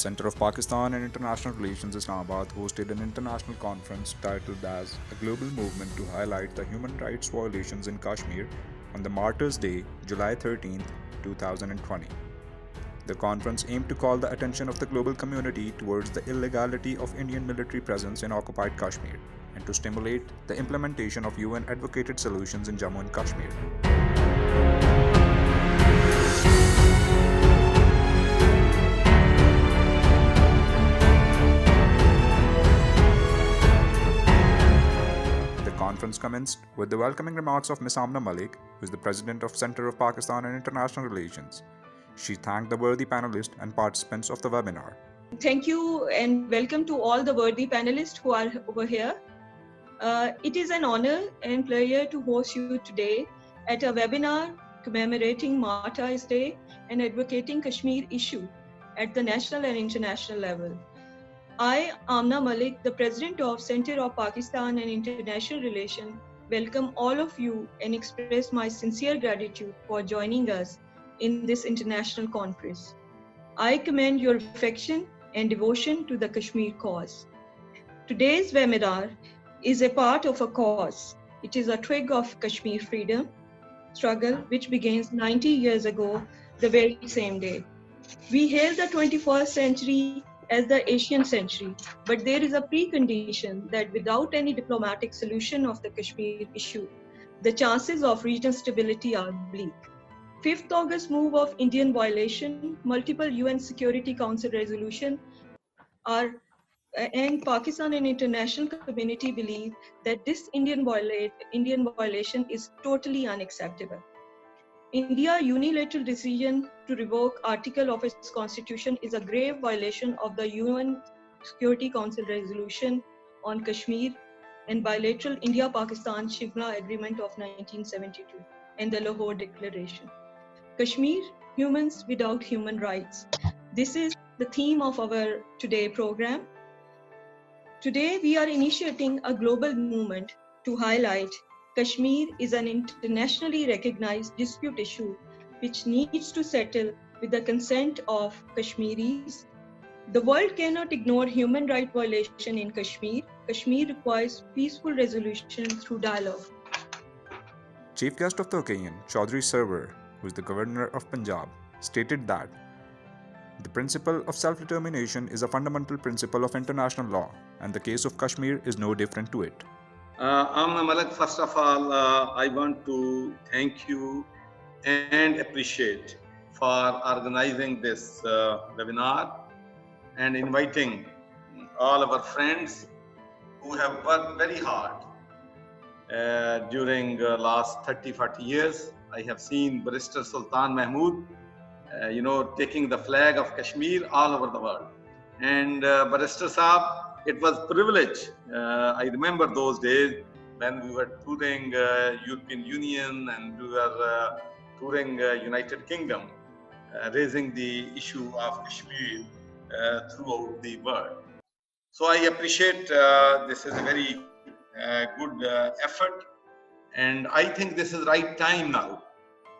Center of Pakistan and International Relations Islamabad hosted an international conference titled as A Global Movement to highlight the human rights violations in Kashmir on the Martyrs' Day, July 13, 2020. The conference aimed to call the attention of the global community towards the illegality of Indian military presence in occupied Kashmir and to stimulate the implementation of UN advocated solutions in Jammu and Kashmir. The conference commenced with the welcoming remarks of Ms. Amna Malik, who is the President of Center of Pakistan and International Relations. She thanked the worthy panelists and participants of the webinar. Thank you and welcome to all the worthy panelists who are over here. It is an honor and pleasure to host you today at a webinar commemorating Martyrs' Day and advocating Kashmir issue at the national and international level. I, Amna Malik, the President of Center of Pakistan and International Relations, welcome all of you and express my sincere gratitude for joining us in this international conference. I commend your affection and devotion to the Kashmir cause. Today's webinar is a part of a cause. It is a twig of Kashmir freedom struggle which begins 90 years ago, the very same day. We hail the 21st century as the Asian century, but there is a precondition that without any diplomatic solution of the Kashmir issue, the chances of regional stability are bleak. 5th August move of Indian violation, multiple UN Security Council resolution and Pakistan and international community believe that this Indian violation is totally unacceptable. India's unilateral decision to revoke article of its constitution is a grave violation of the UN Security Council resolution on Kashmir and bilateral India-Pakistan Shimla Agreement of 1972 and the Lahore Declaration. Kashmir, humans without human rights. This is the theme of our today program. Today, we are initiating a global movement to highlight Kashmir is an internationally recognized dispute issue which needs to settle with the consent of Kashmiris. The world cannot ignore human rights violation in Kashmir. Kashmir requires peaceful resolution through dialogue. Chief guest of the occasion, Chaudhry Sarwar, who is the Governor of Punjab, stated that the principle of self-determination is a fundamental principle of international law, and the case of Kashmir is no different to it. Amna Malik, first of all, I want to thank you and appreciate for organizing this webinar and inviting all our friends who have worked very hard during last 30-40 years. I have seen Barrister Sultan Mahmood, taking the flag of Kashmir all over the world. And Barrister Saab, it was privilege. I remember those days when we were touring European Union and we were touring United Kingdom, raising the issue of Kashmir throughout the world. So I appreciate this is a very good effort, and I think this is the right time now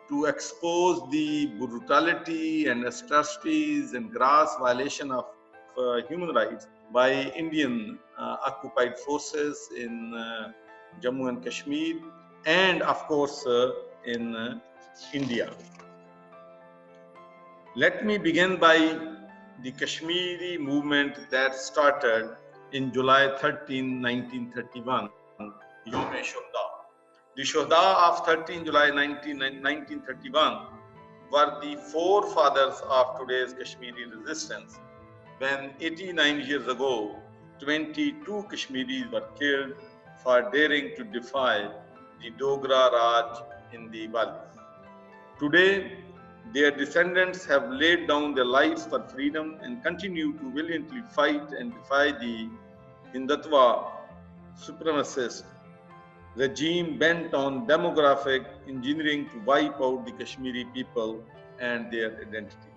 to expose the brutality and atrocities and gross violation of human rights by Indian occupied forces in Jammu and Kashmir and of course in India. Let me begin by the Kashmiri movement that started in July 13, 1931, Yom-e Shuhada. The Shuhada of 13 July 1931 were the forefathers of today's Kashmiri resistance, when 89 years ago, 22 Kashmiris were killed for daring to defy the Dogra Raj in the valley. Today, their descendants have laid down their lives for freedom and continue to valiantly fight and defy the Hindutva supremacist regime bent on demographic engineering to wipe out the Kashmiri people and their identity.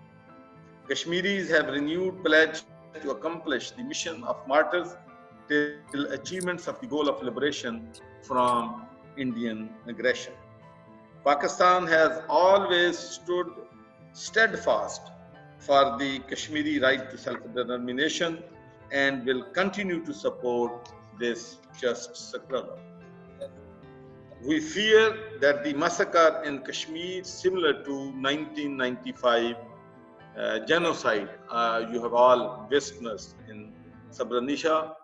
Kashmiris have renewed pledge to accomplish the mission of martyrs till achievements of the goal of liberation from Indian aggression. Pakistan has always stood steadfast for the Kashmiri right to self-determination and will continue to support this just struggle. We fear that the massacre in Kashmir, similar to 1995 genocide, you have all witnessed in Srebrenica.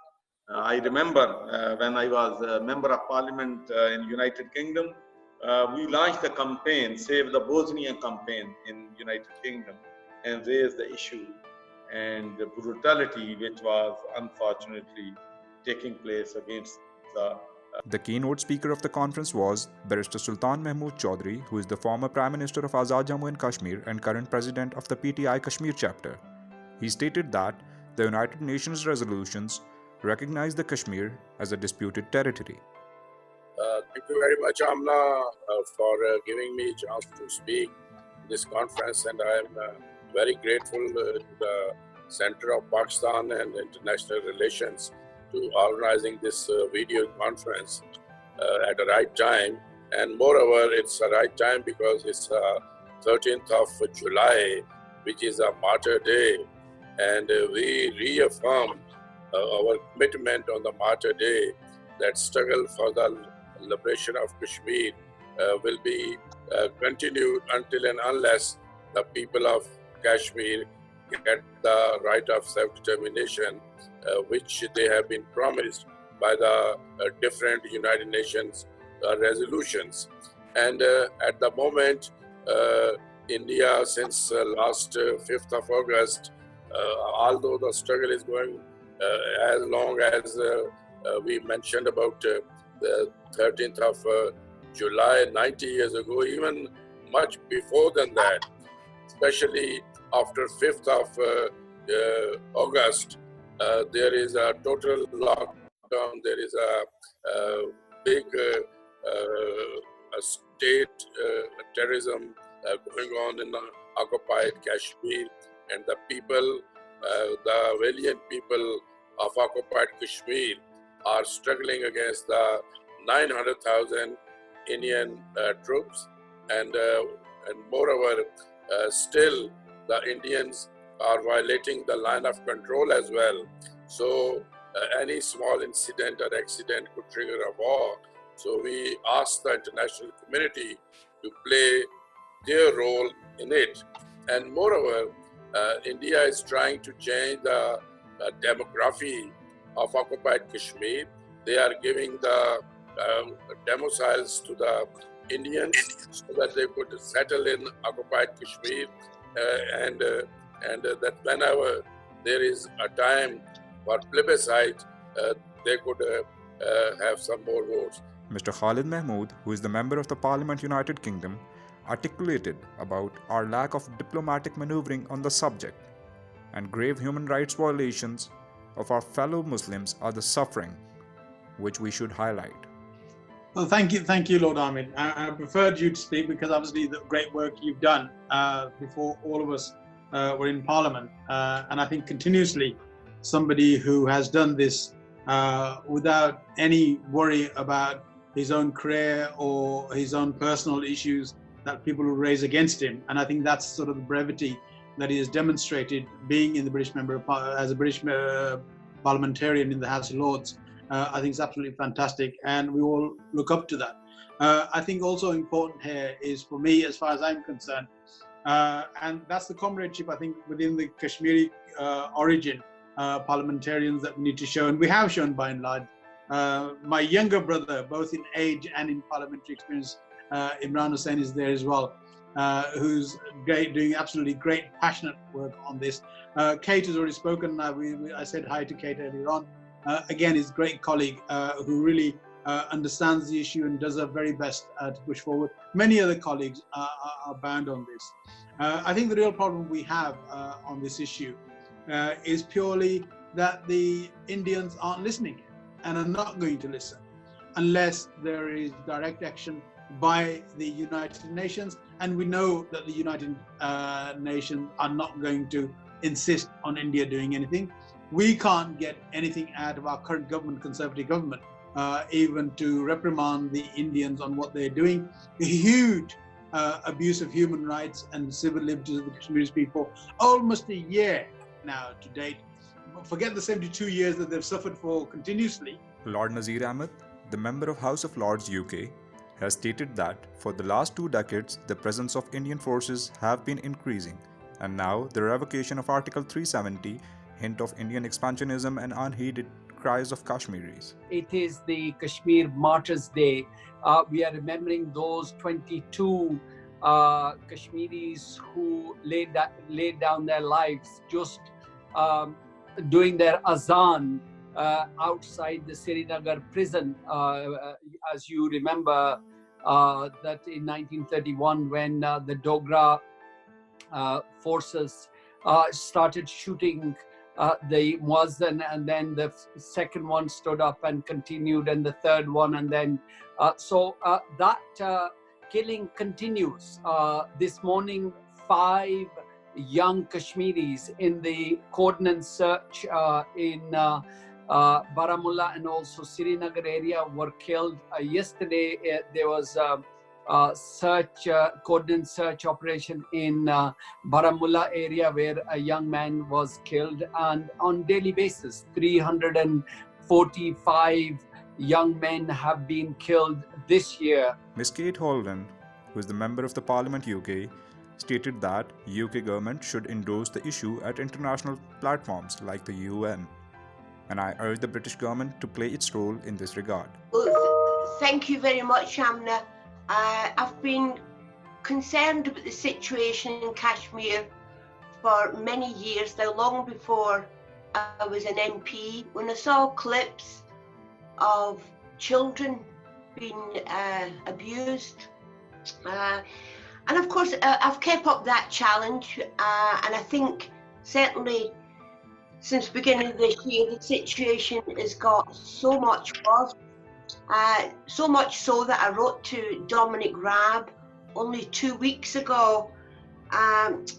I remember when I was a member of parliament in United Kingdom, we launched a campaign, Save the Bosnia campaign in United Kingdom, and raised the issue and the brutality which was unfortunately taking place against The keynote speaker of the conference was Barrister Sultan Mahmood Chaudhry, who is the former Prime Minister of Azad Jammu and Kashmir and current President of the PTI Kashmir chapter. He stated that the United Nations resolutions recognize the Kashmir as a disputed territory. Thank you very much, Amna, for giving me a chance to speak at this conference, and I am very grateful to the Center of Pakistan and International Relations to organizing this video conference at the right time. And moreover, it's the right time because it's 13th of July, which is a Martyr Day. And we reaffirm our commitment on the Martyr Day that struggle for the liberation of Kashmir will be continued until and unless the people of Kashmir get the right of self-determination, which they have been promised by the different United Nations resolutions. And at the moment, India, since last 5th of August, although the struggle is going as long as we mentioned about the 13th of July, 90 years ago, even much before than that, especially after 5th of August, there is a total lockdown, there is a big state terrorism going on in occupied Kashmir, and the people, the valiant people of occupied Kashmir are struggling against the 900,000 Indian troops, and moreover, still the Indians are violating the line of control as well. So any small incident or accident could trigger a war. So we ask the international community to play their role in it. And moreover, India is trying to change the demography of occupied Kashmir. They are giving the domiciles to the Indians so that they could settle in occupied Kashmir, and that whenever there is a time for plebiscite, they could have some more votes. Mr. Khalid Mahmood, who is the member of the Parliament United Kingdom, articulated about our lack of diplomatic maneuvering on the subject, and grave human rights violations of our fellow Muslims are the suffering which we should highlight. Well, thank you, Lord Ahmed. I preferred you to speak because obviously the great work you've done before all of us were in Parliament, and I think continuously somebody who has done this without any worry about his own career or his own personal issues that people will raise against him. And I think that's sort of the brevity that he has demonstrated being in the British member as a British parliamentarian in the House of Lords. I think it's absolutely fantastic, and we all look up to that. I think also important here is, for me, as far as I'm concerned, and that's the comradeship, I think, within the Kashmiri origin parliamentarians that we need to show, and we have shown by and large. My younger brother, both in age and in parliamentary experience, Imran Hussain, is there as well, who's great, doing absolutely great, passionate work on this. Kate has already spoken. I said hi to Kate earlier on. Again, his great colleague who really understands the issue and does her very best to push forward. Many other colleagues are bound on this. I think the real problem we have on this issue is purely that the Indians aren't listening and are not going to listen unless there is direct action by the United Nations. And we know that the United Nations are not going to insist on India doing anything. We can't get anything out of our current government, Conservative government, even to reprimand the Indians on what they're doing. A huge abuse of human rights and civil liberties of the Kashmiri people, almost a year now to date. Forget the 72 years that they've suffered for continuously. Lord Nazir Ahmed, the member of House of Lords UK, has stated that for the last 2 decades, the presence of Indian forces have been increasing, and now the revocation of Article 370 hint of Indian expansionism and unheeded cries of Kashmiris. It is the Kashmir Martyrs' Day. We are remembering those 22 Kashmiris who laid down their lives just doing their azan outside the Srinagar prison. As you remember, that in 1931, when the Dogra forces started shooting the Muazzin, and then the second one stood up and continued, and the third one, and then that killing continues. This morning, 5 young Kashmiris in the cordon search in Baramulla and also Srinagar area were killed. Yesterday, there was cordon search operation in Baramulla area where a young man was killed, and on daily basis 345 young men have been killed this year. Ms. Kate Holden, who is the member of the Parliament UK, stated that UK government should endorse the issue at international platforms like the UN, and I urge the British government to play its role in this regard. Thank you very much, Amna. I've been concerned about the situation in Kashmir for many years now, long before I was an MP. When I saw clips of children being abused, and of course I've kept up that challenge, and I think certainly since the beginning of this year the situation has got so much worse. So much so that I wrote to Dominic Raab only 2 weeks ago, and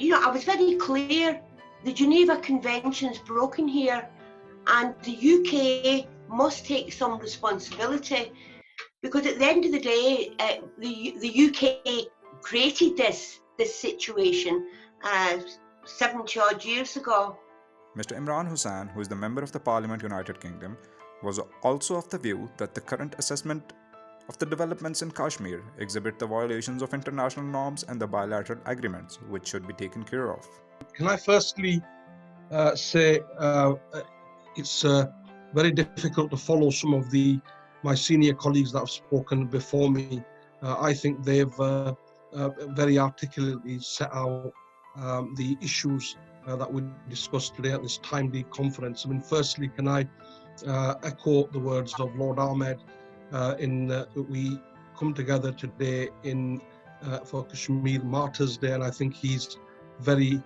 you know, I was very clear: the Geneva Convention's broken here, and the UK must take some responsibility, because at the end of the day, the UK created this situation 70 odd years ago. Mr. Imran Hussain, who is the member of the Parliament United Kingdom, was also of the view that the current assessment of the developments in Kashmir exhibit the violations of international norms and the bilateral agreements, which should be taken care of. Can I firstly say it's very difficult to follow some of my senior colleagues that have spoken before me. I think they've very articulately set out the issues that we discussed today at this timely conference. I mean, firstly, can I echo the words of Lord Ahmed we come together today for Kashmir Martyrs' Day, and I think he's very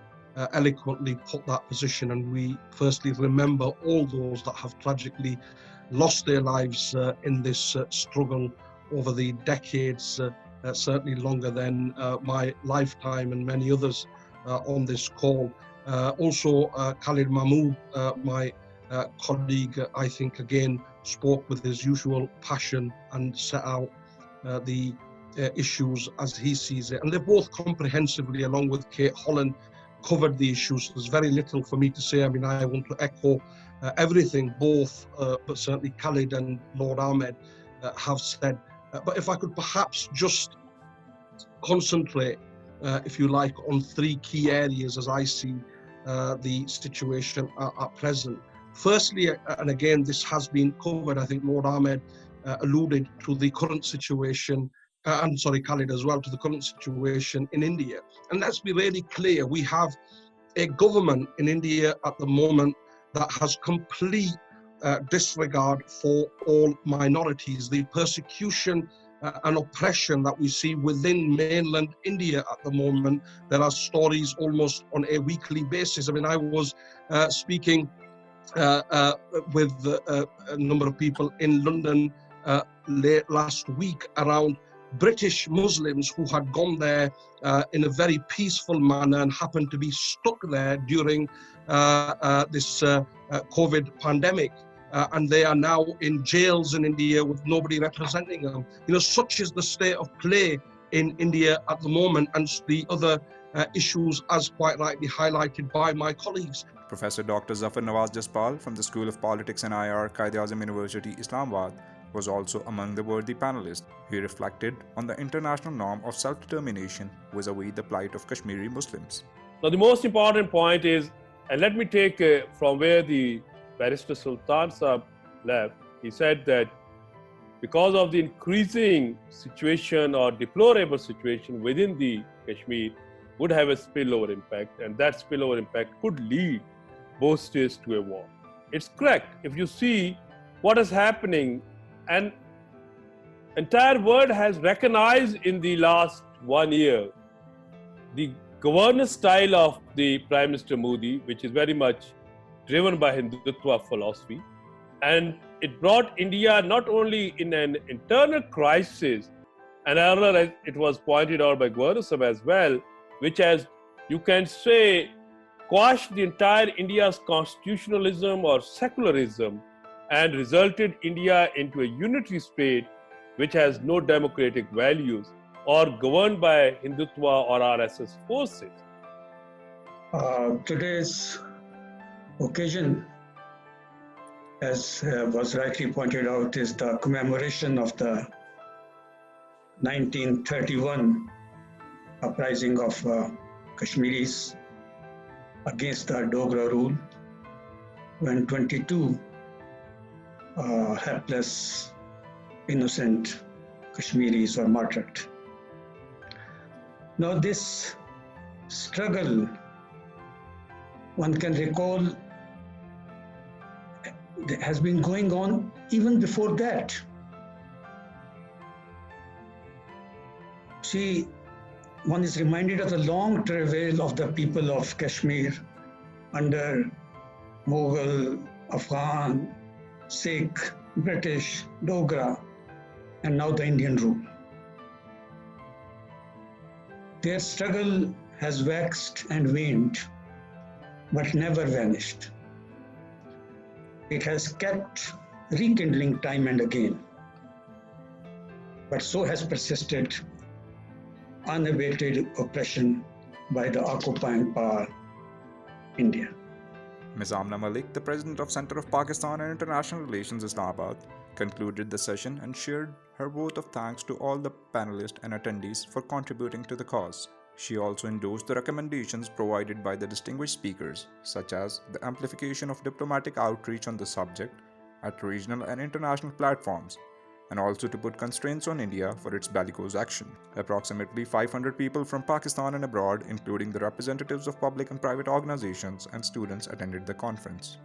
eloquently put that position, and we firstly remember all those that have tragically lost their lives in this struggle over the decades, certainly longer than my lifetime and many others on this call. Also, Khalid Mahmood, my colleague, I think again spoke with his usual passion and set out the issues as he sees it. And they both comprehensively, along with Kate Holland, covered the issues. There's very little for me to say. I mean, I want to echo everything both, but certainly Khalid and Lord Ahmed have said. But if I could perhaps just concentrate, if you like, on 3 key areas as I see the situation at present. Firstly, and again, this has been covered, I think Lord Ahmed alluded to the current situation, and sorry, Khalid as well, to the current situation in India. And let's be really clear, we have a government in India at the moment that has complete disregard for all minorities. The persecution and oppression that we see within mainland India at the moment, there are stories almost on a weekly basis. I mean, I was speaking with a number of people in London late last week around British Muslims who had gone there in a very peaceful manner and happened to be stuck there during this COVID pandemic. And they are now in jails in India with nobody representing them. You know, such is the state of play in India at the moment, and the other issues as quite rightly highlighted by my colleagues. Professor Dr. Zafar Nawaz Jaspal from the School of Politics and IR, Quaid-e-Azam University, Islamabad, was also among the worthy panelists. He reflected on the international norm of self-determination vis-à-vis the plight of Kashmiri Muslims. Now, the most important point is, and let me take from where the Barrister Sultan Saab left, he said that because of the increasing situation or deplorable situation within the Kashmir would have a spillover impact, and that spillover impact could lead both states to a war. It's correct. If you see what is happening, and entire world has recognized in the last 1 year the governance style of the Prime Minister Modi, which is very much driven by Hindutva philosophy, and it brought India not only in an internal crisis, and earlier it was pointed out by Governor Sahab as well, which has, you can say, quashed the entire India's constitutionalism or secularism and resulted India into a unitary state which has no democratic values or governed by Hindutva or RSS forces. Today's occasion, as was rightly pointed out, is the commemoration of the 1931 uprising of Kashmiris against the Dogra rule, when 22 helpless, innocent Kashmiris were martyred. Now this struggle, one can recall, has been going on even before that. See, one is reminded of the long travail of the people of Kashmir under Mughal, Afghan, Sikh, British, Dogra, and now the Indian rule. Their struggle has waxed and waned, but never vanished. It has kept rekindling time and again, but so has persisted unabated oppression by the occupying power, India. Ms. Amna Malik, the President of Center of Pakistan and International Relations, Islamabad, concluded the session and shared her vote of thanks to all the panelists and attendees for contributing to the cause. She also endorsed the recommendations provided by the distinguished speakers, such as the amplification of diplomatic outreach on the subject at regional and international platforms, and also to put constraints on India for its bellicose action. Approximately 500 people from Pakistan and abroad, including the representatives of public and private organizations and students, attended the conference.